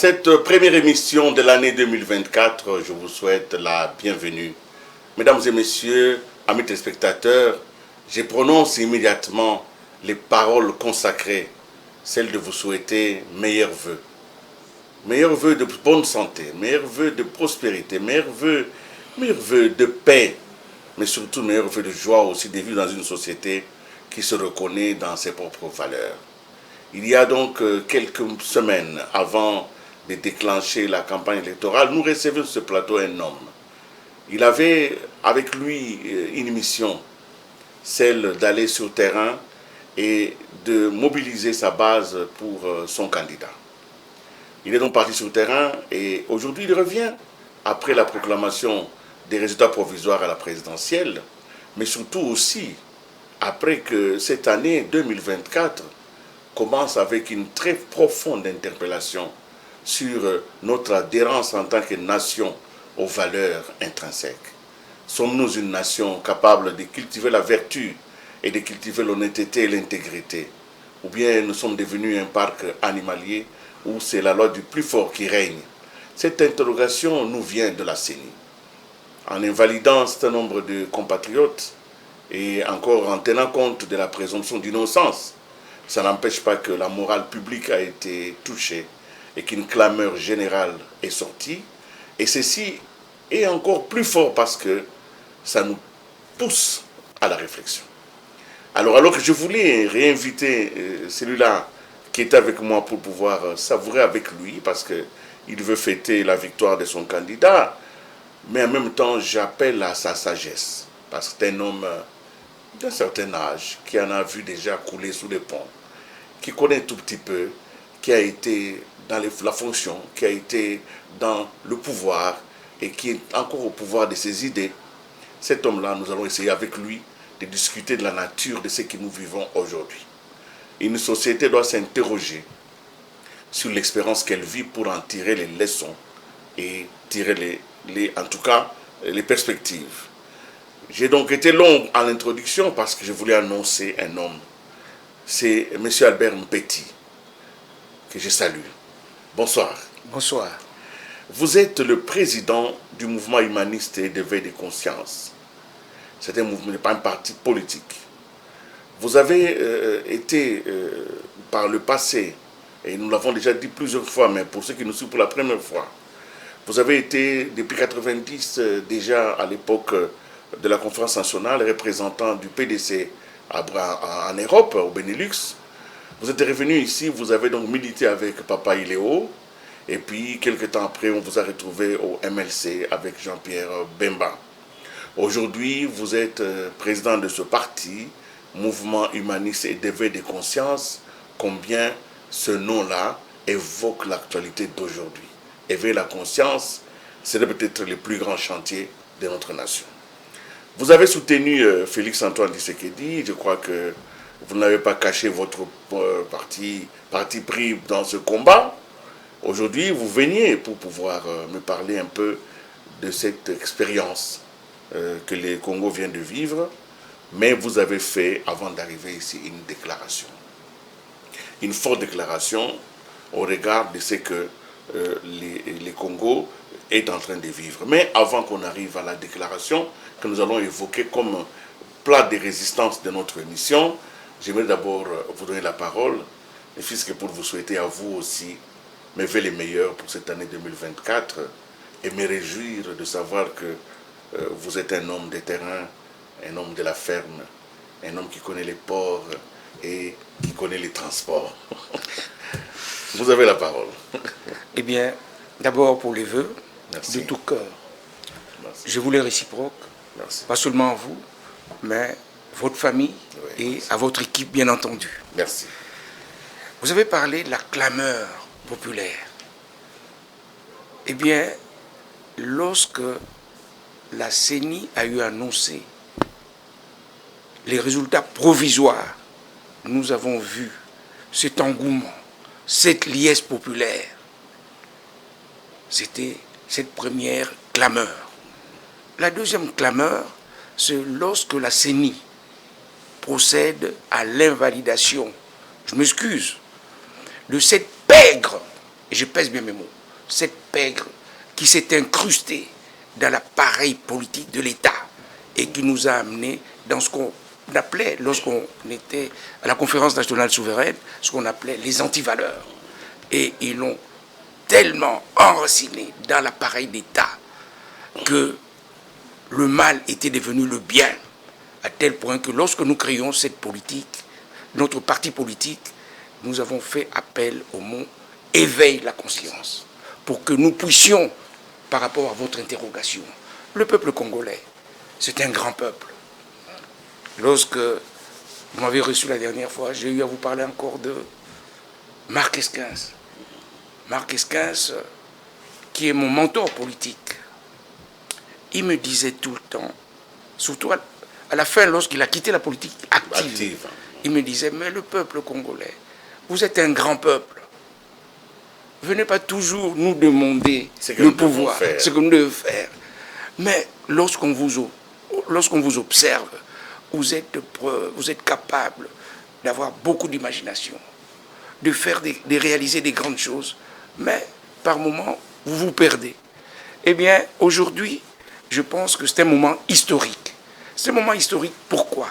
cette première émission de l'année 2024, je vous souhaite la bienvenue. Mesdames et messieurs, amis téléspectateurs, je prononce immédiatement les paroles consacrées, celles de vous souhaiter meilleurs vœux. Meilleurs vœux de bonne santé, meilleurs vœux de prospérité, meilleurs vœux de paix, mais surtout meilleurs vœux de joie aussi de vivre dans une société qui se reconnaît dans ses propres valeurs. Il y a donc quelques semaines avant de déclencher la campagne électorale, nous recevions sur ce plateau un homme. Il avait avec lui une mission, celle d'aller sur le terrain et de mobiliser sa base pour son candidat. Il est donc parti sur le terrain et aujourd'hui il revient après la proclamation des résultats provisoires à la présidentielle, mais surtout aussi après que cette année 2024 commence avec une très profonde interpellation sur notre adhérence en tant que nation aux valeurs intrinsèques. Sommes-nous une nation capable de cultiver la vertu et de cultiver l'honnêteté et l'intégrité? Ou bien nous sommes devenus un parc animalier où c'est la loi du plus fort qui règne? Cette interrogation nous vient de la CENI. En invalidant un certain nombre de compatriotes et encore en tenant compte de la présomption d'innocence, ça n'empêche pas que la morale publique a été touchée et qu'une clameur générale est sortie. Et ceci est encore plus fort parce que ça nous pousse à la réflexion. Alors que je voulais réinviter celui-là qui est avec moi pour pouvoir savourer avec lui, parce qu'il veut fêter la victoire de son candidat, mais en même temps j'appelle à sa sagesse, parce que c'est un homme d'un certain âge, qui en a vu déjà couler sous les ponts, qui connaît tout petit peu, qui a été dans la fonction, qui a été dans le pouvoir et qui est encore au pouvoir de ses idées. Cet homme-là, nous allons essayer avec lui de discuter de la nature de ce que nous vivons aujourd'hui. Une société doit s'interroger sur l'expérience qu'elle vit pour en tirer les leçons et tirer en tout cas les perspectives. J'ai donc été long en l'introduction parce que je voulais annoncer un homme. C'est M. Albert Mpeti, que je salue. Bonsoir. Bonsoir. Vous êtes le président du mouvement humaniste et d'éveil de conscience. C'est un mouvement, pas un parti politique. Vous avez été par le passé, et nous l'avons déjà dit plusieurs fois, mais pour ceux qui nous suivent pour la première fois, vous avez été depuis 1990 déjà à l'époque de la conférence nationale, représentant du PDC en Europe, au Benelux. Vous êtes revenu ici, vous avez donc milité avec Papa Iléo, et puis quelques temps après, on vous a retrouvé au MLC avec Jean-Pierre Bemba. Aujourd'hui, vous êtes président de ce parti, Mouvement humaniste et d'éveil des consciences. Combien ce nom-là évoque l'actualité d'aujourd'hui. Éveiller la conscience, c'est peut-être le plus grand chantier de notre nation. Vous avez soutenu Félix-Antoine Tshisekedi. Je crois que vous n'avez pas caché votre parti pris dans ce combat. Aujourd'hui, vous veniez pour pouvoir me parler un peu de cette expérience que les Congos viennent de vivre. Mais vous avez fait, avant d'arriver ici, une déclaration. Une forte déclaration au regard de ce que les Congos est en train de vivre. Mais avant qu'on arrive à la déclaration que nous allons évoquer comme plat de résistance de notre émission, j'aimerais d'abord vous donner la parole, puisque pour vous souhaiter à vous aussi mes vœux les meilleurs pour cette année 2024 et me réjouir de savoir que vous êtes un homme de terrain, un homme de la ferme, un homme qui connaît les ports et qui connaît les transports. Vous avez la parole. Eh bien, d'abord pour les vœux, Merci. de tout cœur. Merci. Je vous les réciproque, Merci. pas seulement à vous, mais votre famille Oui, et merci. à votre équipe, bien entendu. Merci. Vous avez parlé de la clameur populaire. Eh bien, lorsque la CENI a eu annoncé les résultats provisoires, nous avons vu cet engouement, cette liesse populaire. C'était cette première clameur. La deuxième clameur, c'est lorsque la CENI procède à l'invalidation, je m'excuse, de cette pègre et je pèse bien mes mots, cette pègre qui s'est incrustée dans l'appareil politique de l'État et qui nous a amenés dans ce qu'on appelait, lorsqu'on était à la conférence nationale souveraine, ce qu'on appelait les antivaleurs. Et ils l'ont tellement enraciné dans l'appareil d'État que le mal était devenu le bien, à tel point que lorsque nous créions cette politique, notre parti politique, nous avons fait appel au mot « éveille la conscience » pour que nous puissions, par rapport à votre interrogation, le peuple congolais, c'est un grand peuple. Lorsque vous m'avez reçu la dernière fois, j'ai eu à vous parler encore de Marc Esquins. Marc Esquins, qui est mon mentor politique, il me disait tout le temps, surtout à la fin, lorsqu'il a quitté la politique active, il me disait, mais le peuple congolais, vous êtes un grand peuple. Venez pas toujours nous demander le pouvoir, ce que nous devons faire. Mais lorsqu'on vous observe, vous êtes capable d'avoir beaucoup d'imagination, de réaliser des grandes choses, mais par moments, vous vous perdez. Eh bien, aujourd'hui, je pense que c'est un moment historique. C'est un moment historique, pourquoi?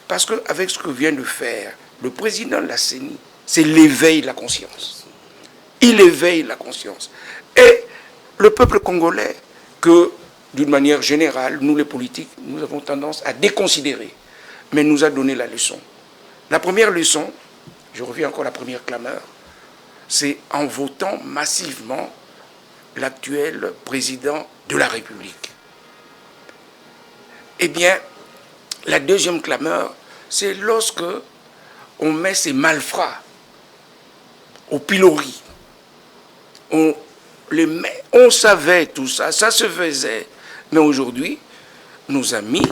Parce qu'avec ce que vient de faire le président de la CENI, c'est l'éveil de la conscience. Il éveille la conscience. Et le peuple congolais, que d'une manière générale, nous les politiques, nous avons tendance à déconsidérer, mais nous a donné la leçon. La première leçon, je reviens encore à la première clameur, c'est en votant massivement l'actuel président de la République. Eh bien, la deuxième clameur, c'est lorsque on met ces malfrats au pilori. On savait tout ça, ça se faisait. Mais aujourd'hui, nos amis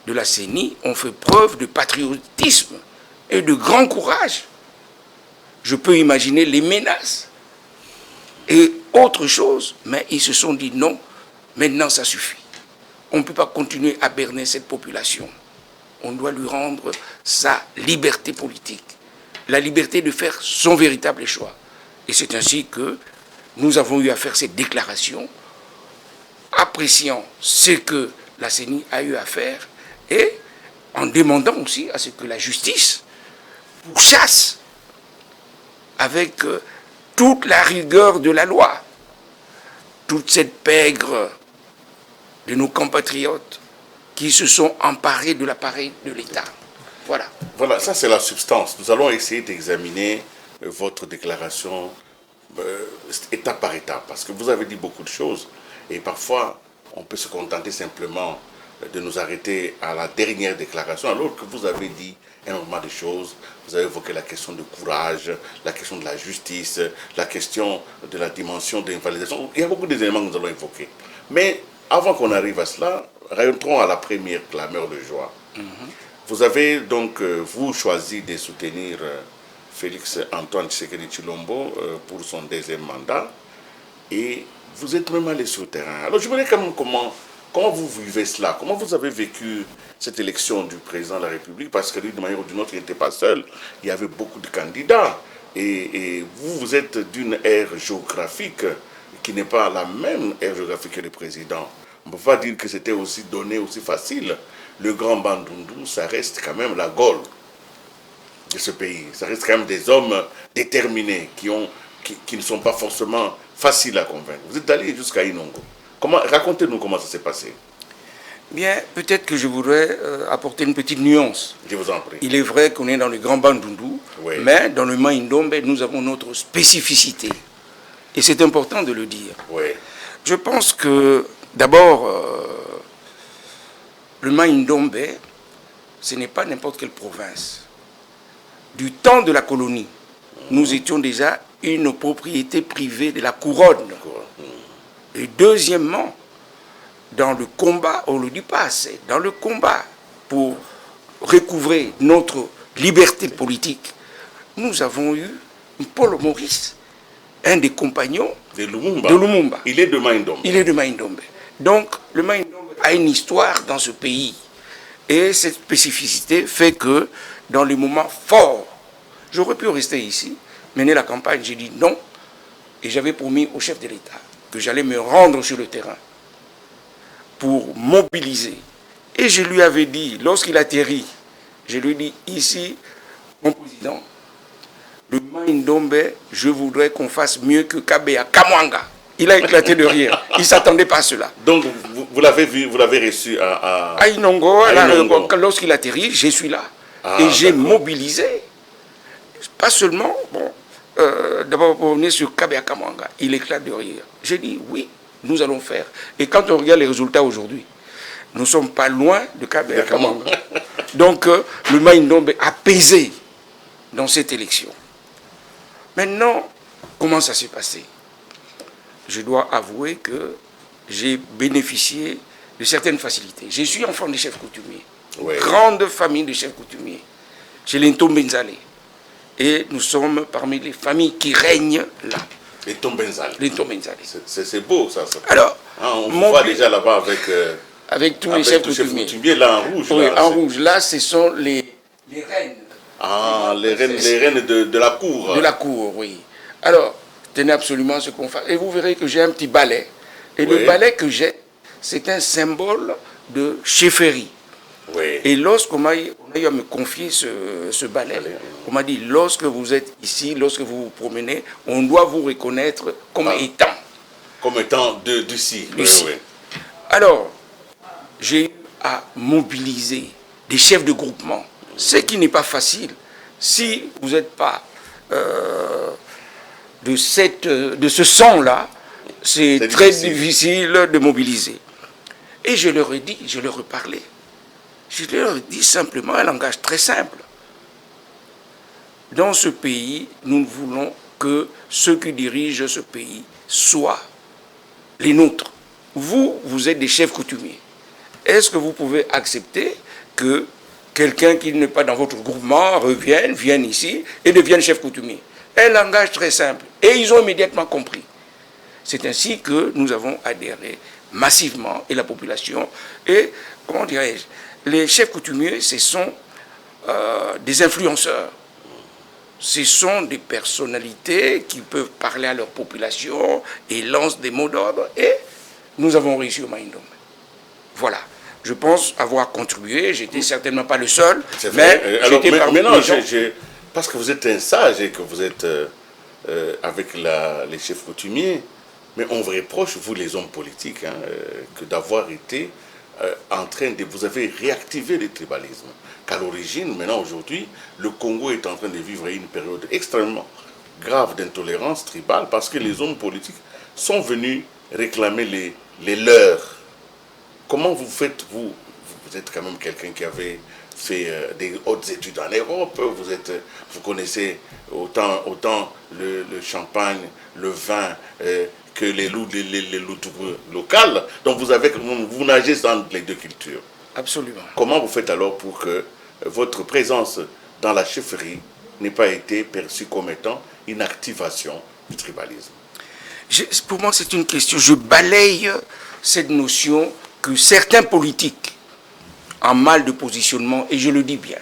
de la CENI ont fait preuve de patriotisme et de grand courage. Je peux imaginer les menaces et autre chose, mais ils se sont dit non, maintenant ça suffit. On ne peut pas continuer à berner cette population. On doit lui rendre sa liberté politique, la liberté de faire son véritable choix. Et c'est ainsi que nous avons eu à faire cette déclaration, appréciant ce que la CENI a eu à faire et en demandant aussi à ce que la justice pourchasse avec toute la rigueur de la loi, toute cette pègre de nos compatriotes qui se sont emparés de l'appareil de l'État. Voilà. Voilà, ça c'est la substance. Nous allons essayer d'examiner votre déclaration étape par étape, parce que vous avez dit beaucoup de choses, et parfois on peut se contenter simplement de nous arrêter à la dernière déclaration, alors que vous avez dit énormément de choses. Vous avez évoqué la question du courage, la question de la justice, la question de la dimension d'invalidation. Il y a beaucoup d'éléments que nous allons évoquer. Mais avant qu'on arrive à cela, rentrons à la première clameur de joie. Vous avez donc, vous choisi de soutenir Félix Antoine Tshisekedi Tshilombo pour son deuxième mandat, et vous êtes même allé sur le terrain. Alors je me demande quand même comment vous vivez cela, comment vous avez vécu cette élection du président de la République, parce que lui, de manière ou d'une autre, il n'était pas seul, il y avait beaucoup de candidats, et vous êtes d'une aire géographique qui n'est pas la même aire géographique que le président. On ne peut pas dire que c'était aussi donné, aussi facile. Le Grand Bandundu, ça reste quand même la Gaule de ce pays. Ça reste quand même des hommes déterminés qui ne sont pas forcément faciles à convaincre. Vous êtes allé jusqu'à Inongo. Racontez-nous comment ça s'est passé. Bien, peut-être que je voudrais apporter une petite nuance. Je vous en prie. Il est vrai qu'on est dans le Grand Bandundu, oui, mais dans le Mai-Ndombe, nous avons notre spécificité. Et c'est important de le dire. Oui. Je pense que, d'abord, le Mai-Ndombe, ce n'est pas n'importe quelle province. Du temps de la colonie, nous étions déjà une propriété privée de la couronne. Et deuxièmement, dans le combat, on ne le dit pas assez, dans le combat pour recouvrer notre liberté politique, nous avons eu Paul Maurice, un des compagnons de Lumumba. Il est de Mai-Ndombe. Il est de Mai-Ndombe. Donc, le Mai-Ndombe a une histoire dans ce pays. Et cette spécificité fait que, dans les moments forts, j'aurais pu rester ici, mener la campagne. J'ai dit non, Et j'avais promis au chef de l'État que j'allais me rendre sur le terrain pour mobiliser. Et je lui avais dit, lorsqu'il atterrit, je lui ai dit, ici, mon président, le Maïndombe, je voudrais qu'on fasse mieux que Kabea Kamwanga. Il a éclaté de rire. Il ne s'attendait pas à cela. Donc, vous l'avez vu, vous l'avez reçu à Inongo, lorsqu'il atterrit, je suis là. Et j'ai mobilisé. Pas seulement, bon, d'abord pour revenir sur Kabea Kamwanga, il éclate de rire. J'ai dit, oui, nous allons faire. Et quand on regarde les résultats aujourd'hui, nous ne sommes pas loin de Kabea Kamwanga. Donc, le Maïndombe a pesé dans cette élection. Maintenant, comment ça s'est passé? Je dois avouer que j'ai bénéficié de certaines facilités. Je suis enfant de chefs coutumiers. Ouais. Grande famille de chefs coutumiers. Chez les Ntombenzale. Et nous sommes parmi les familles qui règnent là. Les Ntombenzale. Les Ntombenzale. C'est beau ça. Alors, on voit déjà là-bas avec tous les chefs coutumiers. Là en rouge. Oui, là, en rouge. Là, ce sont les reines. Ah, les reines de la cour. De la cour, oui. Alors, tenez absolument ce qu'on fait. Et vous verrez que j'ai un petit balai. Et le balai que j'ai, c'est un symbole de chefferie. Oui. Et lorsqu'on a eu à me confier ce balai, on m'a dit, lorsque vous êtes ici, lorsque vous vous promenez, on doit vous reconnaître comme étant. Comme étant d'ici. Oui. Alors, j'ai eu à mobiliser des chefs de groupement. Ce qui n'est pas facile. Si vous n'êtes pas de ce sang-là, c'est très difficile de mobiliser. Et je leur ai dit, je leur ai parlé. Je leur ai dit simplement un langage très simple. Dans ce pays, nous ne voulons que ceux qui dirigent ce pays soient les nôtres. Vous, vous êtes des chefs coutumiers. Est-ce que vous pouvez accepter que quelqu'un qui n'est pas dans votre groupement vienne ici et devienne chef coutumier? Un langage très simple. Et ils ont immédiatement compris. C'est ainsi que nous avons adhéré massivement, et la population. Et, comment dirais-je, les chefs coutumiers, ce sont des influenceurs. Ce sont des personnalités qui peuvent parler à leur population et lancent des mots d'ordre. Et nous avons réussi au Maïndombe. Voilà. Je pense avoir contribué. Je n'étais certainement pas le seul. Mais j'étais parmi les gens. Parce que vous êtes un sage et que vous êtes avec les chefs coutumiers, mais on vous reproche, vous les hommes politiques, que d'avoir été en train de... Vous avez réactivé le tribalisme. Qu'à l'origine, maintenant aujourd'hui, le Congo est en train de vivre une période extrêmement grave d'intolérance tribale parce que les hommes politiques sont venus réclamer les leurs. Comment vous faites, vous êtes quand même quelqu'un qui avait fait des hautes études en Europe, vous connaissez autant le champagne, le vin, que les loups locales. Donc vous nagez dans les deux cultures. Absolument. Comment vous faites alors pour que votre présence dans la chefferie n'ait pas été perçue comme étant une activation du tribalisme? Pour moi, c'est une question. Je balaye cette notion que certains politiques, en mal de positionnement, et je le dis bien,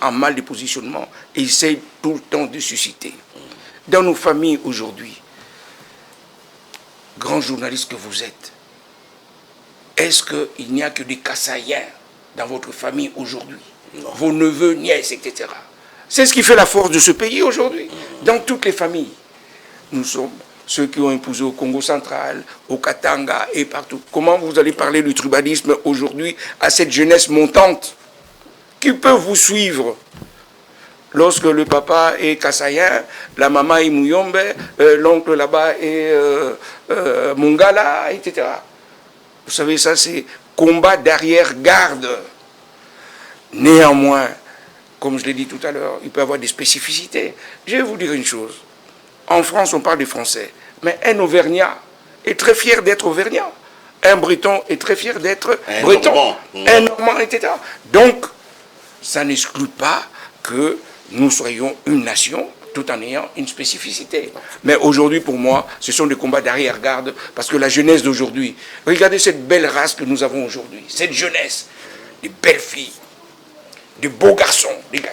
en mal de positionnement, essayent tout le temps de susciter. Dans nos familles aujourd'hui, grands journalistes que vous êtes, est-ce qu'il n'y a que des Kassaïens dans votre famille aujourd'hui? Vos neveux, nièces, etc. C'est ce qui fait la force de ce pays aujourd'hui. Dans toutes les familles, nous sommes ceux qui ont épousé au Congo central, au Katanga et partout. Comment vous allez parler du tribalisme aujourd'hui à cette jeunesse montante qui peut vous suivre lorsque le papa est Kassaïen, la maman est Mouyombe, l'oncle là-bas est Mongala, etc. Vous savez, ça c'est combat d'arrière-garde. Néanmoins, comme je l'ai dit tout à l'heure, il peut y avoir des spécificités. Je vais vous dire une chose. En France, on parle des Français. Mais un Auvergnat est très fier d'être Auvergnat. Un Breton est très fier d'être Breton. Un Normand, etc. Donc, ça n'exclut pas que nous soyons une nation tout en ayant une spécificité. Mais aujourd'hui, pour moi, ce sont des combats d'arrière-garde parce que la jeunesse d'aujourd'hui, regardez cette belle race que nous avons aujourd'hui, cette jeunesse, des belles filles, des beaux garçons,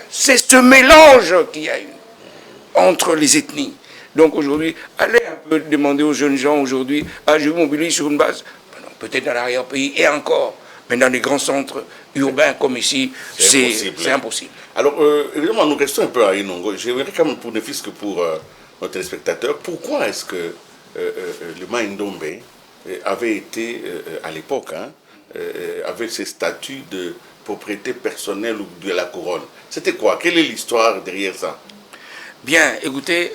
c'est ce mélange qu'il y a eu entre les ethnies. Donc aujourd'hui, allez un peu peut demander aux jeunes gens aujourd'hui, ah, je mobilise sur une base. Ben non, peut-être dans l'arrière-pays et encore. Mais dans les grands centres urbains comme ici, c'est impossible. Alors, évidemment, nous restons un peu à Inongo. J'aimerais quand même, pour ne fût-ce que pour nos téléspectateurs, pourquoi est-ce que le Maïndombe avait été, à l'époque, avec ses statuts de propriété personnelle ou de la couronne? C'était quoi? Quelle est l'histoire derrière ça? Bien, écoutez,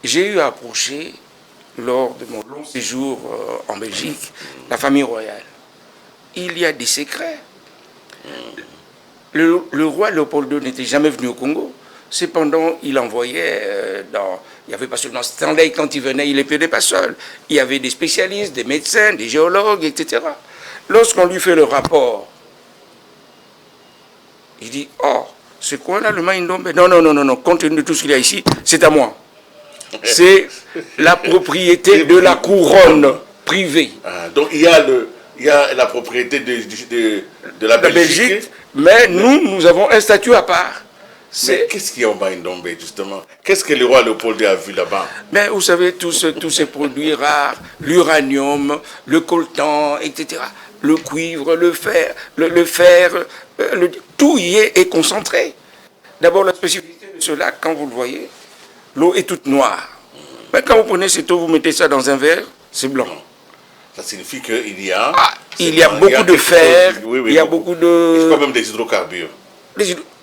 j'ai eu à approcher, lors de mon long séjour en Belgique, la famille royale. Il y a des secrets. Le roi Léopold II n'était jamais venu au Congo. Cependant, il envoyait il n'y avait pas seulement Stanley, quand il venait, il n'était pas seul. Il y avait des spécialistes, des médecins, des géologues, etc. Lorsqu'on lui fait le rapport, il dit, oh, ce coin-là, le Maïndombe, non, compte tenu de tout ce qu'il y a ici, c'est à moi. C'est la propriété de la couronne privée. Ah, donc il y a la propriété de la Belgique, mais nous avons un statut à part. Mais qu'est-ce qu'il y a au Maïndombe, justement? Qu'est-ce que le roi Léopold a vu là-bas? Mais vous savez, tous ces produits rares, l'uranium, le coltan, etc., le cuivre, le fer, tout y est concentré. D'abord, la spécificité de ce lac, quand vous le voyez, l'eau est toute noire. Mais quand vous prenez cette eau, vous mettez ça dans un verre, c'est blanc. Ça signifie qu'il y a... il y a beaucoup de fer, il y a beaucoup de... Il y a quand même des hydrocarbures.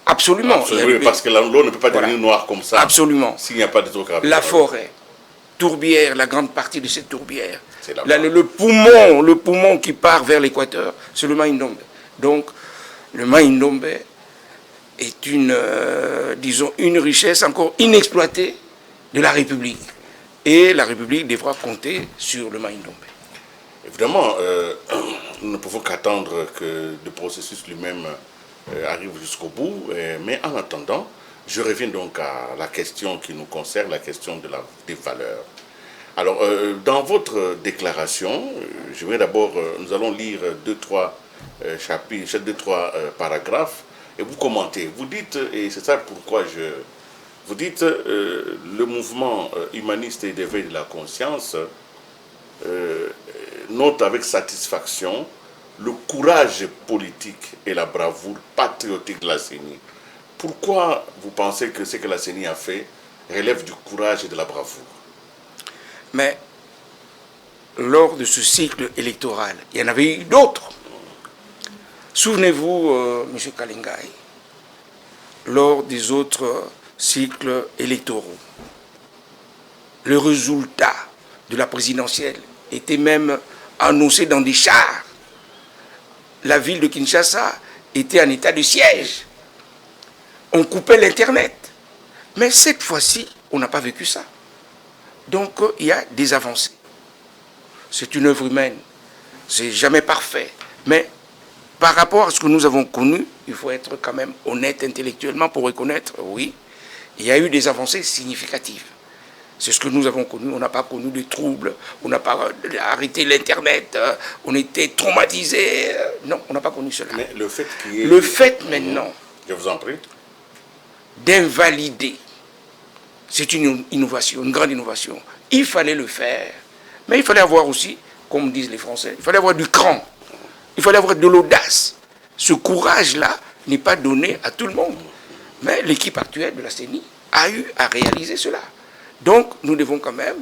Absolument. Oui, parce que l'eau ne peut pas devenir noire comme ça. Absolument. S'il n'y a pas d'hydrocarbures. La forêt, tourbière, la grande partie de cette tourbière. Là, le poumon qui part vers l'équateur, c'est le Maïndombe. Donc, le Maïndombe est une richesse encore inexploitée de la République. Et la République devra compter sur le Maïndombe. Évidemment, nous ne pouvons qu'attendre que le processus lui-même arrive jusqu'au bout. Mais en attendant, je reviens donc à la question qui nous concerne, la question des valeurs. Alors, dans votre déclaration, je vais d'abord, nous allons lire 2-3 chapitres, 2-3 paragraphes, et vous commentez. Vous dites, et c'est ça pourquoi vous dites, le mouvement humaniste et d'éveil de la conscience note avec satisfaction le courage politique et la bravoure patriotique de la CENI. Pourquoi vous pensez que ce que la CENI a fait relève du courage et de la bravoure? Mais lors de ce cycle électoral, il y en avait eu d'autres. Souvenez-vous, M. Kalingai, lors des autres cycles électoraux, le résultat de la présidentielle était même annoncé dans des chars. La ville de Kinshasa était en état de siège. On coupait l'Internet. Mais cette fois-ci, on n'a pas vécu ça. Donc, il y a des avancées. C'est une œuvre humaine. C'est jamais parfait. Mais par rapport à ce que nous avons connu, il faut être quand même honnête intellectuellement pour reconnaître, oui, il y a eu des avancées significatives. C'est ce que nous avons connu. On n'a pas connu de troubles, on n'a pas arrêté l'Internet, on était traumatisés. Non, on n'a pas connu cela. Mais le fait maintenant, je vous en prie, d'invalider, c'est une innovation, une grande innovation. Il fallait le faire, mais il fallait avoir aussi, comme disent les Français, il fallait avoir du cran, il fallait avoir de l'audace. Ce courage-là n'est pas donné à tout le monde. Mais l'équipe actuelle de la CENI a eu à réaliser cela. Donc, nous devons quand même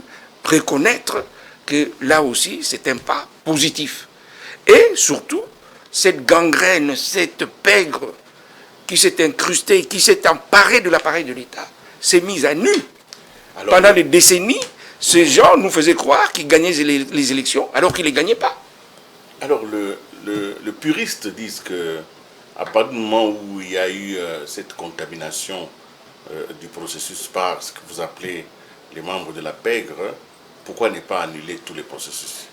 reconnaître que là aussi, c'est un pas positif. Et surtout, cette gangrène, cette pègre qui s'est incrustée, qui s'est emparée de l'appareil de l'État, s'est mise à nu. Alors, pendant des décennies, ces gens nous faisaient croire qu'ils gagnaient les élections, alors qu'ils ne les gagnaient pas. Alors, le puriste disent que à partir du moment où il y a eu cette contamination du processus par ce que vous appelez les membres de la pègre, pourquoi ne pas annuler tous les processus?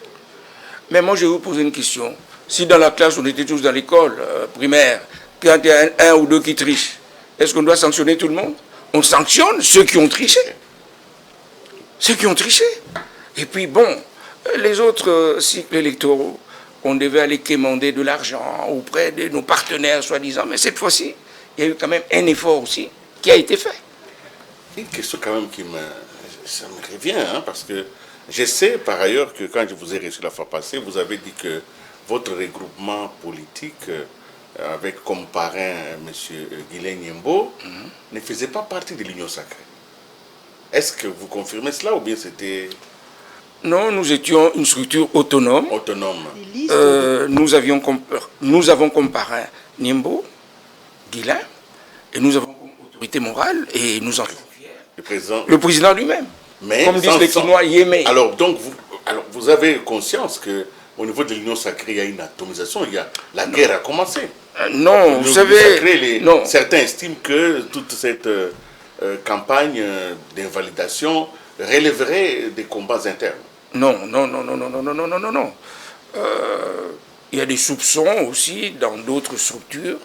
Mais moi, je vais vous poser une question. Si dans la classe, on était tous dans l'école primaire, quand il y a un ou deux qui trichent, est-ce qu'on doit sanctionner tout le monde? On sanctionne ceux qui ont triché. Ceux qui ont triché. Et puis, bon, les autres cycles électoraux, on devait aller quémander de l'argent auprès de nos partenaires, soi-disant. Mais cette fois-ci, il y a eu quand même un effort aussi qui a été fait. Une question quand même Ça me revient, hein, parce que je sais par ailleurs que quand je vous ai reçu la fois passée, vous avez dit que votre regroupement politique, avec comme parrain M. Guilain Nyembo, ne faisait pas partie de l'Union sacrée. Est-ce que vous confirmez cela ou bien c'était... Non, nous étions une structure autonome. Autonome. Nous avons comme parrain Nyembo, Guilain, et nous avons comme autorité morale, et nous en sommes fiers. Le président lui-même. Mais comme disent les Chinois, Yémé. Alors, donc, vous avez conscience qu'au niveau de l'Union sacrée, il y a une atomisation, la guerre a commencé. Non, vous savez... Certains estiment que toute cette campagne d'invalidation relèverait des combats internes. Non. Il y a des soupçons aussi dans d'autres structures.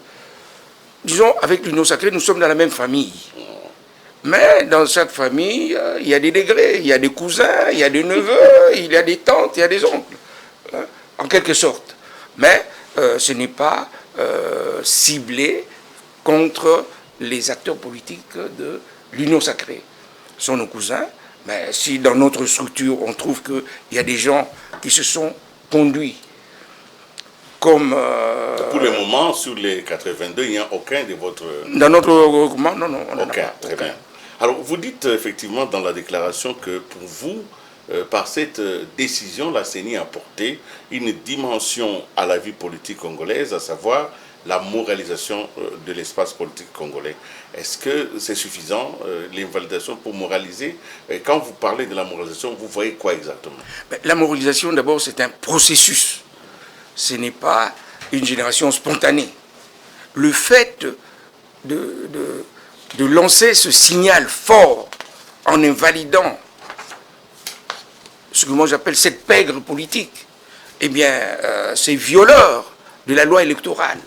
Disons, avec l'Union sacrée, nous sommes dans la même famille. Mais dans cette famille, il y a des degrés, il y a des cousins, il y a des neveux, il y a des tantes, il y a des oncles, en quelque sorte. Mais ce n'est pas ciblé contre les acteurs politiques de l'Union sacrée. Ce sont nos cousins, mais si dans notre structure, on trouve qu'il y a des gens qui se sont conduits comme... Pour le moment, sur les 82, il n'y a aucun de votre... Dans notre regroupement, non. Aucun, très bien. Alors, vous dites effectivement dans la déclaration que pour vous, par cette décision, la CENI a apporté une dimension à la vie politique congolaise, à savoir la moralisation de l'espace politique congolais. Est-ce que c'est suffisant, l'invalidation, pour moraliser? Et quand vous parlez de la moralisation, vous voyez quoi exactement? La moralisation, d'abord, c'est un processus. Ce n'est pas une génération spontanée. Le fait de lancer ce signal fort en invalidant ce que moi j'appelle cette pègre politique, eh bien, ces violeurs de la loi électorale,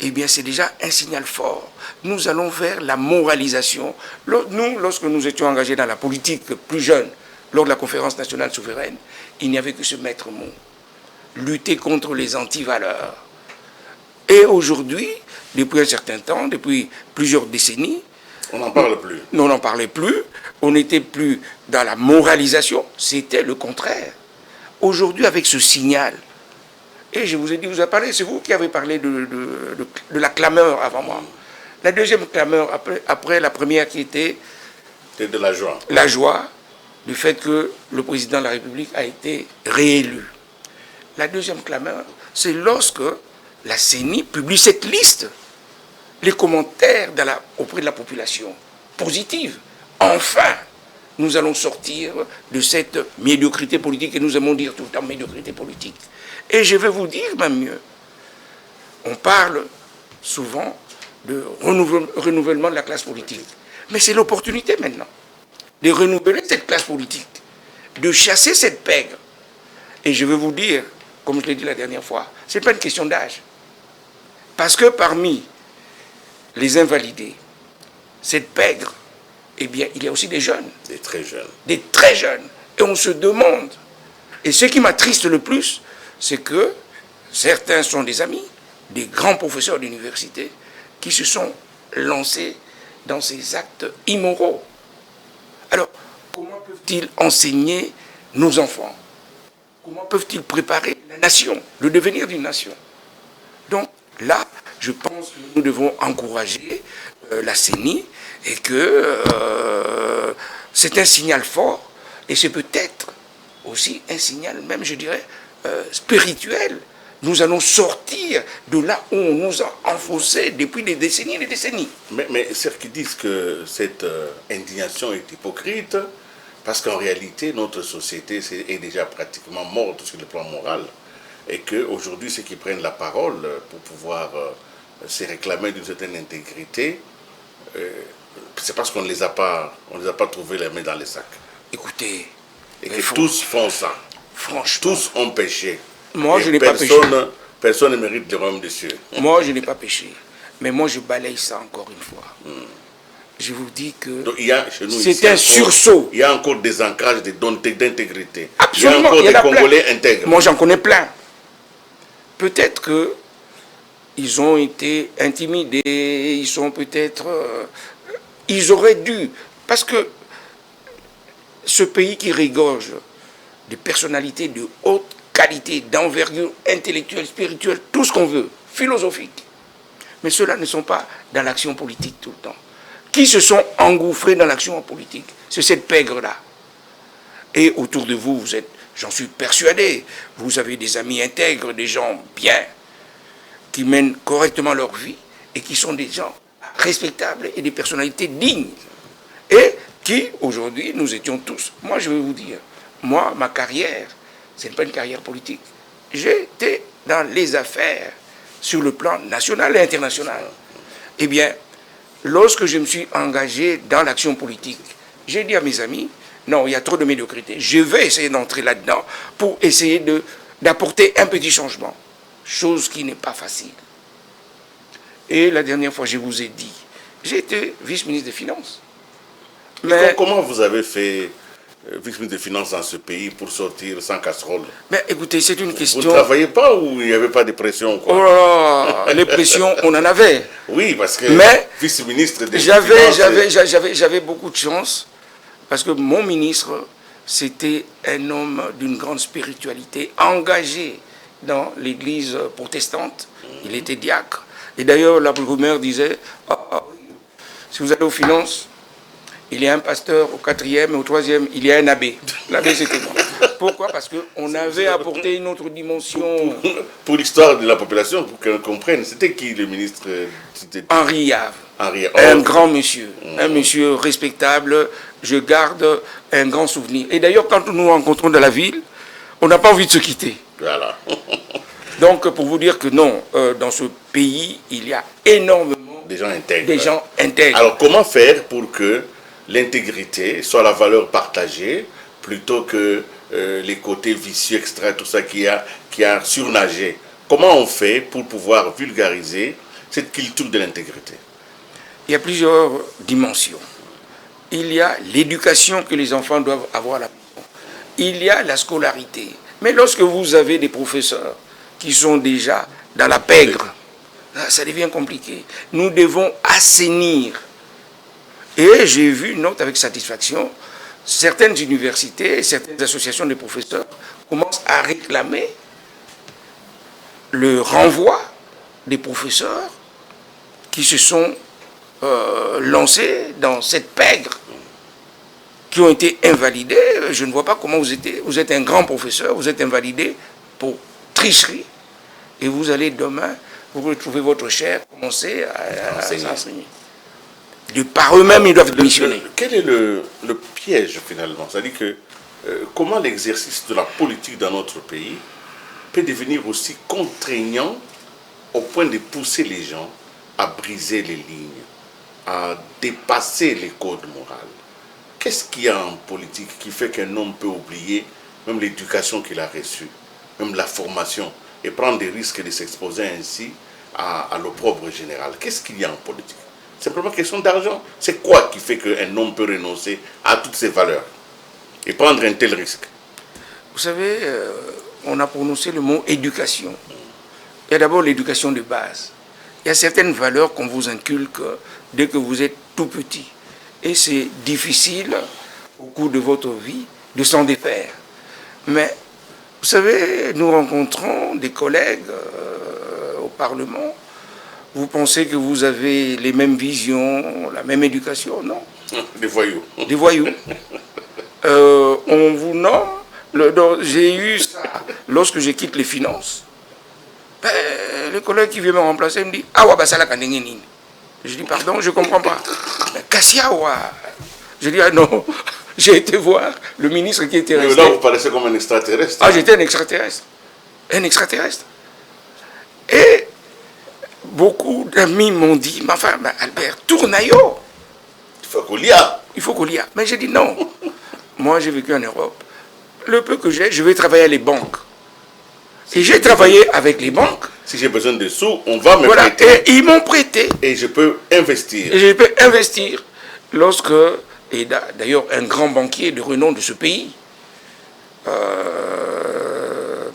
eh bien, c'est déjà un signal fort. Nous allons vers la moralisation. Nous, lorsque nous étions engagés dans la politique plus jeune, lors de la conférence nationale souveraine, il n'y avait que ce maître mot: lutter contre les antivaleurs. Et aujourd'hui, depuis un certain temps, depuis plusieurs décennies, on n'en parle plus. On n'en parlait plus. On n'était plus dans la moralisation. C'était le contraire. Aujourd'hui, avec ce signal, et je vous ai dit, vous avez parlé, c'est vous qui avez parlé de la clameur avant moi. La deuxième clameur, après la première qui était... C'était de la joie. La joie du fait que le président de la République a été réélu. La deuxième clameur, c'est lorsque la CENI publie cette liste, les commentaires auprès de la population, positifs. Enfin, nous allons sortir de cette médiocrité politique, et nous aimons dire tout le temps médiocrité politique. Et je vais vous dire même mieux, on parle souvent de renouvellement de la classe politique. Mais c'est l'opportunité maintenant de renouveler cette classe politique, de chasser cette pègre. Et je vais vous dire, comme je l'ai dit la dernière fois, ce n'est pas une question d'âge. Parce que parmi les invalidés, cette pègre, eh bien, il y a aussi des jeunes. Des très jeunes. Des très jeunes. Et on se demande, et ce qui m'attriste le plus, c'est que certains sont des amis, des grands professeurs d'université, qui se sont lancés dans ces actes immoraux. Alors, comment peuvent-ils enseigner nos enfants? Comment peuvent-ils préparer la nation, le devenir d'une nation? Donc là, je pense que nous devons encourager la CENI et que c'est un signal fort et c'est peut-être aussi un signal, même je dirais, spirituel. Nous allons sortir de là où on nous a enfoncés depuis des décennies et des décennies. Mais ceux qui disent que cette indignation est hypocrite, parce qu'en réalité, notre société est déjà pratiquement morte sur le plan moral, et qu'aujourd'hui, ceux qui prennent la parole pour pouvoir se réclamer d'une certaine intégrité, c'est parce qu'on ne les a pas trouvés les mains dans les sacs. Écoutez, et que tous font ça. Franchement. Tous ont péché. Moi, je n'ai pas péché. Personne ne mérite le royaume des cieux. Moi, je n'ai pas péché. Mais moi, je balaye ça encore une fois. Je vous dis que c'est un sursaut. Il y a encore des ancrages d'intégrité. Absolument. Il y a encore des Congolais intègres. Moi, j'en connais plein. Peut-être qu'ils ont été intimidés, ils sont peut-être... ils auraient dû... Parce que ce pays qui régorge de personnalités de haute qualité, d'envergure intellectuelle, spirituelle, tout ce qu'on veut, philosophique. Mais ceux-là ne sont pas dans l'action politique tout le temps. Qui se sont engouffrés dans l'action politique? C'est cette pègre-là. Et autour de vous, vous êtes, j'en suis persuadé, vous avez des amis intègres, des gens bien, qui mènent correctement leur vie et qui sont des gens respectables et des personnalités dignes. Et qui, aujourd'hui, nous étions tous. Moi, je vais vous dire, moi, ma carrière, ce n'est pas une carrière politique. J'étais dans les affaires sur le plan national et international. Eh bien, lorsque je me suis engagé dans l'action politique, j'ai dit à mes amis, non, il y a trop de médiocrité. Je vais essayer d'entrer là-dedans pour essayer d'apporter un petit changement. Chose qui n'est pas facile. Et la dernière fois, je vous ai dit, j'ai été vice-ministre des Finances. Mais comment vous avez fait vice-ministre des Finances dans ce pays pour sortir sans casserole? Mais écoutez, c'est une question... Vous ne travaillez pas ou il n'y avait pas de pression, quoi? Oh là là, les pressions, on en avait. Oui, parce que mais vice-ministre des Finances... J'avais beaucoup de chance, parce que mon ministre, c'était un homme d'une grande spiritualité, engagé dans l'église protestante. Il était diacre. Et d'ailleurs, la rumeur disait, si vous allez aux finances, il y a un pasteur au 4e et au 3e, il y a un abbé. L'abbé, c'était moi. Pourquoi? Parce qu'on avait apporté une autre dimension. Pour l'histoire de la population, pour qu'elle comprenne, c'était qui le ministre? Henri Yave. Un grand monsieur. Un monsieur respectable. Je garde un grand souvenir. Et d'ailleurs, quand nous nous rencontrons dans la ville, on n'a pas envie de se quitter. Voilà. Donc, pour vous dire que non, dans ce pays, il y a énormément des gens intègres. Des gens intègres. Alors, comment faire pour que l'intégrité soit la valeur partagée plutôt que les côtés vicieux, etc., tout ça qui a surnagé? Comment on fait pour pouvoir vulgariser cette culture de l'intégrité? Il y a plusieurs dimensions. Il y a l'éducation que les enfants doivent avoir à la maison. Il y a la scolarité. Mais lorsque vous avez des professeurs qui sont déjà dans la pègre, ça devient compliqué. Nous devons assainir. Et j'ai vu, note avec satisfaction, certaines universités, certaines associations de professeurs commencent à réclamer le renvoi des professeurs qui se sont lancés dans cette pègre, qui ont été invalidés. Je ne vois pas comment vous êtes un grand professeur, vous êtes invalidé pour tricherie, et vous allez demain, vous retrouvez votre chair, commencer à enseigner. De par eux-mêmes, ils doivent démissionner. Quel est le piège finalement? C'est-à-dire que comment l'exercice de la politique dans notre pays peut devenir aussi contraignant au point de pousser les gens à briser les lignes, à dépasser les codes moraux? Qu'est-ce qu'il y a en politique qui fait qu'un homme peut oublier même l'éducation qu'il a reçue, même la formation, et prendre des risques de s'exposer ainsi à l'opprobre général? Qu'est-ce qu'il y a en politique? Simplement question d'argent. C'est quoi qui fait qu'un homme peut renoncer à toutes ses valeurs et prendre un tel risque? Vous savez, on a prononcé le mot éducation. Il y a d'abord l'éducation de base. Il y a certaines valeurs qu'on vous inculque dès que vous êtes tout petit. Et c'est difficile, au cours de votre vie, de s'en défaire. Mais, vous savez, nous rencontrons des collègues au Parlement. Vous pensez que vous avez les mêmes visions, la même éducation? Non. Des voyous. Des voyous. On vous nomme. J'ai eu ça lorsque je quitte les finances. Le collègue qui vient me remplacer me dit « Ah ouais, bah ça la kandengenine ». Je dis « Pardon, je ne comprends pas ». « Kassiawa ». Je dis « Ah non, j'ai été voir le ministre qui était resté. » Là, vous paraissez comme un extraterrestre. Ah, j'étais un extraterrestre. Un extraterrestre. Et beaucoup d'amis m'ont dit, mais enfin, Albert, tourne ailleurs. Il faut qu'on l'y a. Il faut qu'on l'y a. Mais j'ai dit non. Moi, j'ai vécu en Europe. Le peu que j'ai, je vais travailler à les banques. Et j'ai travaillé avec les banques. Si j'ai besoin de sous, on va me prêter. Et ils m'ont prêté. Et je peux investir. Et je peux investir. Lorsque, et d'ailleurs, un grand banquier de renom de ce pays,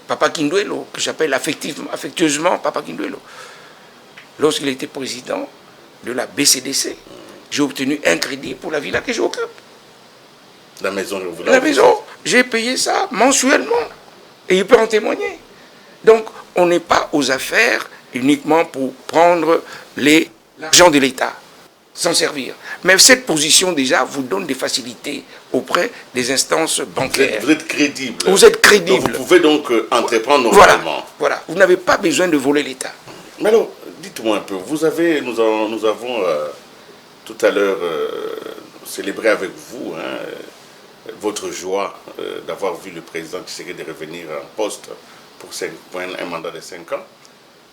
Papa Kinduelo, que j'appelle affectueusement Papa Kinduelo, lorsqu'il était président de la BCDC, j'ai obtenu un crédit pour la villa que j'occupe. La maison, La maison, j'ai payé ça mensuellement. Et il peut en témoigner. Donc, on n'est pas aux affaires uniquement pour prendre l'argent de l'État, s'en servir. Mais cette position, déjà, vous donne des facilités auprès des instances bancaires. Vous êtes crédible. Vous êtes crédible. Donc vous pouvez donc entreprendre normalement. Voilà. Vous n'avez pas besoin de voler l'État. Mais alors, dites-moi un peu, nous avons tout à l'heure célébré avec vous votre joie d'avoir vu le président Tshisekedi revenir en poste pour un mandat de 5 ans.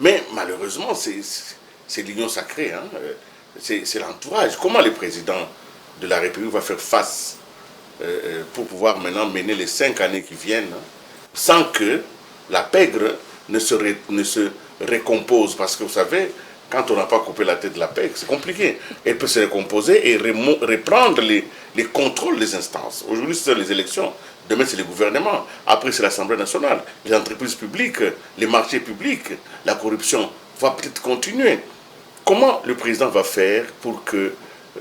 Mais malheureusement, c'est l'union sacrée, hein. C'est l'entourage. Comment le président de la République va faire face pour pouvoir maintenant mener les 5 années qui viennent sans que la pègre ne se récompose? Parce que vous savez, quand on n'a pas coupé la tête de la pègre, c'est compliqué. Elle peut se récomposer et reprendre les contrôles des instances. Aujourd'hui, c'est les élections. Demain, c'est le gouvernement. Après, c'est l'Assemblée nationale. Les entreprises publiques, les marchés publics, la corruption va peut-être continuer. Comment le président va faire pour que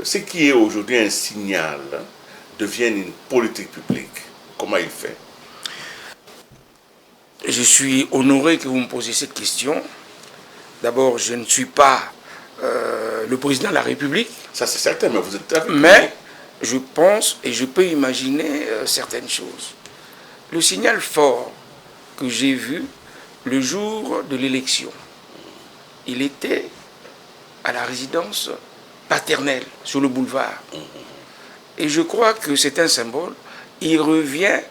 ce qui est aujourd'hui un signal devienne une politique publique? Comment il fait? Je suis honoré que vous me posiez cette question. D'abord, je ne suis pas le président de la République. Ça, c'est certain, mais vous êtes avec Mais je pense et je peux imaginer certaines choses. Le signal fort que j'ai vu le jour de l'élection, il était à la résidence paternelle sur le boulevard. Et je crois que c'est un symbole. Il revient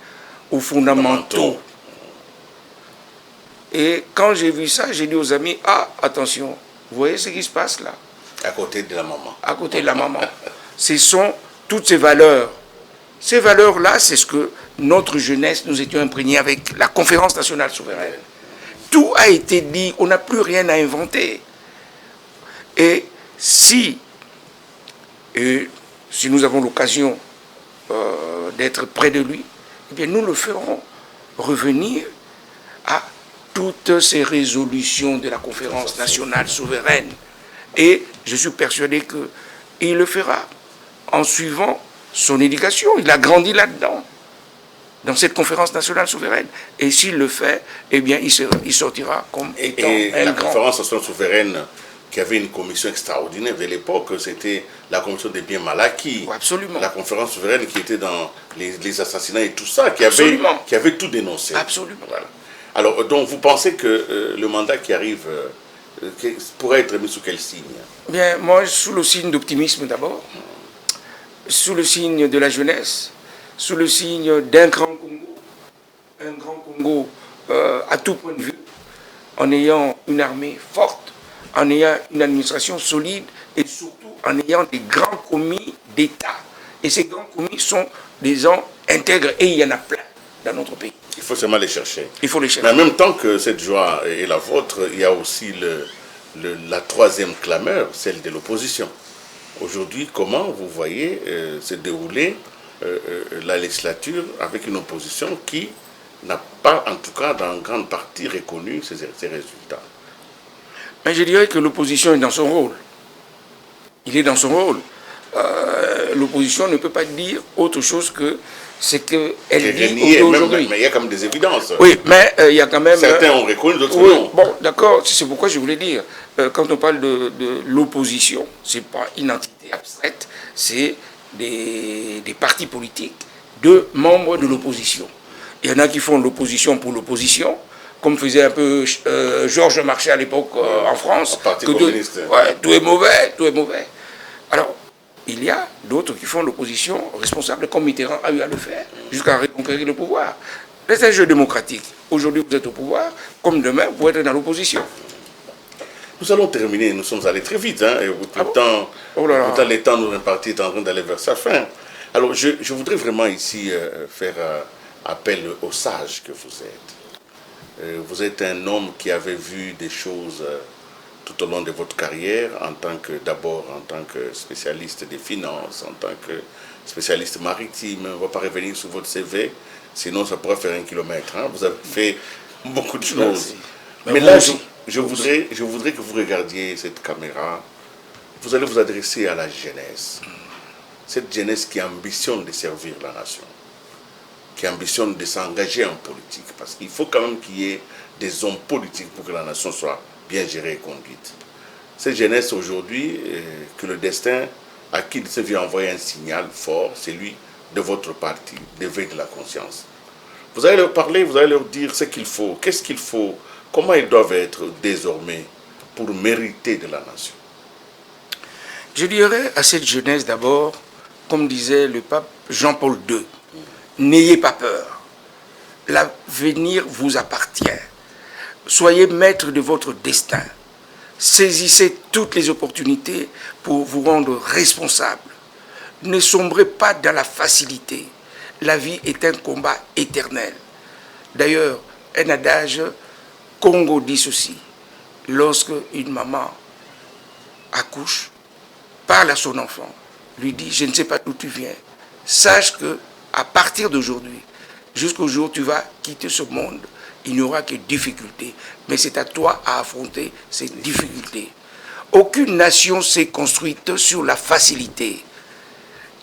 aux fondamentaux. Et quand j'ai vu ça, j'ai dit aux amis, ah, attention, vous voyez ce qui se passe là? À côté de la maman. À côté de la maman. Ce sont toutes ces valeurs. Ces valeurs-là, c'est ce que notre jeunesse, nous étions imprégnés avec la Conférence nationale souveraine. Tout a été dit, on n'a plus rien à inventer. Et si nous avons l'occasion d'être près de lui, eh bien nous le ferons revenir à toutes ces résolutions de la Conférence nationale souveraine. Et je suis persuadé qu'il le fera en suivant son éducation. Il a grandi là-dedans, dans cette Conférence nationale souveraine. Et s'il le fait, eh bien il sortira comme étant la Conférence nationale souveraine, qui avait une commission extraordinaire de l'époque, c'était la commission des biens mal acquis. Oui, absolument. La conférence souveraine qui était dans les assassinats et tout ça, qui avait tout dénoncé. Absolument. Voilà. Alors, donc, vous pensez que le mandat qui arrive pourrait être mis sous quel signe? Bien, moi, sous le signe d'optimisme d'abord, sous le signe de la jeunesse, sous le signe d'un grand Congo à tout point de vue, en ayant une armée forte, en ayant une administration solide et surtout en ayant des grands commis d'État. Et ces grands commis sont des gens intègres et il y en a plein dans notre pays. Il faut seulement les chercher. Il faut les chercher. Mais en même temps que cette joie est la vôtre, il y a aussi la troisième clameur, celle de l'opposition. Aujourd'hui, comment vous voyez se dérouler la législature avec une opposition qui n'a pas, en tout cas dans grande partie, reconnu ces résultats? Mais je dirais que l'opposition est dans son rôle. Il est dans son rôle. L'opposition ne peut pas dire autre chose que ce qu'elle dit aujourd'hui. Mais il y a quand même des évidences. Oui, mais il y a quand même... Certains ont reconnu, d'autres oui, non. Bon, d'accord, c'est pourquoi je voulais dire, quand on parle de l'opposition, ce n'est pas une entité abstraite, c'est des partis politiques de membres de l'opposition. Il y en a qui font l'opposition pour l'opposition, comme faisait un peu Georges Marchais à l'époque en France. Parti communiste. Tout est mauvais, tout est mauvais. Alors, il y a d'autres qui font l'opposition responsable, comme Mitterrand a eu à le faire, jusqu'à reconquérir le pouvoir. C'est un jeu démocratique. Aujourd'hui, vous êtes au pouvoir, comme demain, vous pouvez être dans l'opposition. Nous allons terminer, nous sommes allés très vite, hein, et pourtant, le temps nous imparti est en train d'aller vers sa fin. Alors, je voudrais vraiment ici faire appel aux sages que vous êtes. Vous êtes un homme qui avait vu des choses tout au long de votre carrière, d'abord en tant que spécialiste des finances, en tant que spécialiste maritime. On ne va pas revenir sur votre CV, sinon ça pourrait faire 1 kilomètre. Hein. Vous avez fait beaucoup de choses. Mais là, je voudrais que vous regardiez cette caméra. Vous allez vous adresser à la jeunesse. Cette jeunesse qui ambitionne de servir la nation. qui ambitionnent de s'engager en politique. Parce qu'il faut quand même qu'il y ait des hommes politiques pour que la nation soit bien gérée et conduite. Cette jeunesse aujourd'hui, que le destin à qui il se vient envoyer un signal fort, c'est lui de votre parti, d'éveil de la conscience. Vous allez leur parler, vous allez leur dire ce qu'il faut, qu'est-ce qu'il faut, comment ils doivent être désormais pour mériter de la nation. Je dirais à cette jeunesse d'abord, comme disait le pape Jean-Paul II, n'ayez pas peur. L'avenir vous appartient. Soyez maître de votre destin. Saisissez toutes les opportunités pour vous rendre responsable. Ne sombrez pas dans la facilité. La vie est un combat éternel. D'ailleurs, un adage Congo dit ceci. Lorsque une maman accouche, parle à son enfant, lui dit, je ne sais pas d'où tu viens. Sache que à partir d'aujourd'hui, jusqu'au jour où tu vas quitter ce monde, il n'y aura que difficultés. Mais c'est à toi à affronter ces difficultés. Aucune nation s'est construite sur la facilité.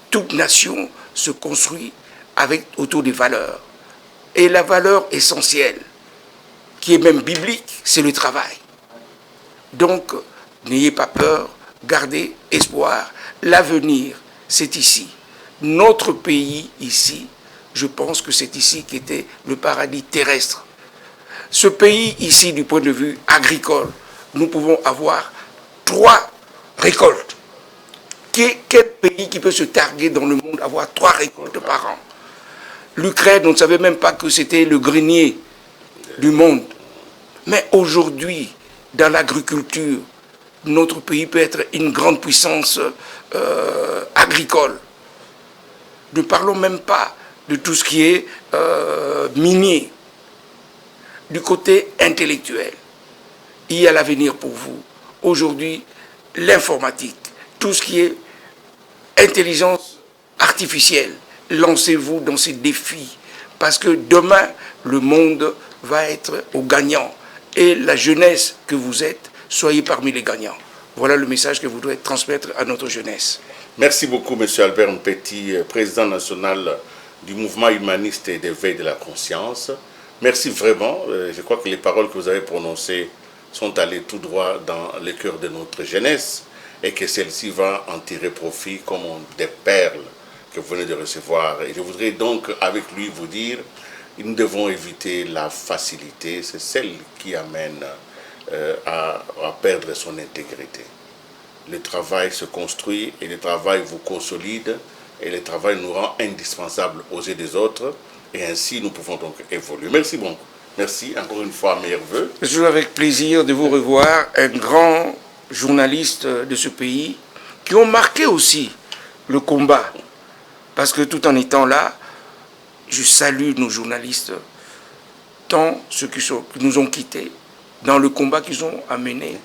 Toute nation se construit autour des valeurs. Et la valeur essentielle, qui est même biblique, c'est le travail. Donc, n'ayez pas peur, gardez espoir. L'avenir, c'est ici. Notre pays, ici, je pense que c'est ici qu'était le paradis terrestre. Ce pays, ici, du point de vue agricole, nous pouvons avoir 3 récoltes. Quel pays qui peut se targuer dans le monde avoir 3 récoltes par an? L'Ukraine, on ne savait même pas que c'était le grenier du monde. Mais aujourd'hui, dans l'agriculture, notre pays peut être une grande puissance agricole. Ne parlons même pas de tout ce qui est minier. Du côté intellectuel, il y a l'avenir pour vous. Aujourd'hui, l'informatique, tout ce qui est intelligence artificielle, lancez-vous dans ces défis. Parce que demain, le monde va être au gagnant. Et la jeunesse que vous êtes, soyez parmi les gagnants. Voilà le message que vous devez transmettre à notre jeunesse. Merci beaucoup, M. Albert Mpeti, président national du mouvement humaniste et d'éveil de la conscience. Merci vraiment. Je crois que les paroles que vous avez prononcées sont allées tout droit dans le cœur de notre jeunesse et que celle-ci va en tirer profit comme des perles que vous venez de recevoir. Et je voudrais donc avec lui vous dire, nous devons éviter la facilité, c'est celle qui amène à perdre son intégrité. Le travail se construit et le travail vous consolide et le travail nous rend indispensables aux yeux des autres et ainsi nous pouvons donc évoluer. Merci beaucoup. Merci encore une fois, meilleurs vœux. C'est toujours avec plaisir de vous revoir, un grand journaliste de ce pays qui ont marqué aussi le combat. Parce que tout en étant là, je salue nos journalistes, tant ceux qui nous ont quittés, dans le combat qu'ils ont amené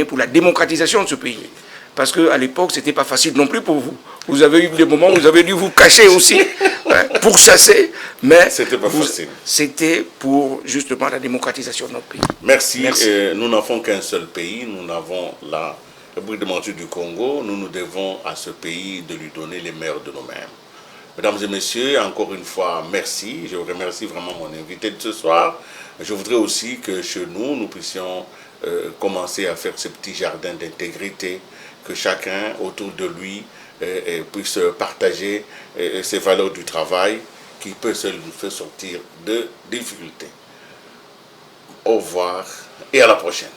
pour la démocratisation de ce pays. Parce qu'à l'époque, ce n'était pas facile non plus pour vous. Vous avez eu des moments où vous avez dû vous cacher aussi, pour chasser, mais c'était pas facile. C'était pour justement la démocratisation de notre pays. Merci. Nous n'avons qu'un seul pays, nous n'avons la République démocratique du Congo, nous devons à ce pays de lui donner les meilleurs de nous-mêmes. Mesdames et messieurs, encore une fois, merci. Je remercie vraiment mon invité de ce soir. Je voudrais aussi que chez nous, nous puissions commencer à faire ce petit jardin d'intégrité, que chacun autour de lui puisse partager ses valeurs du travail qui peut se faire sortir de difficultés. Au revoir et à la prochaine.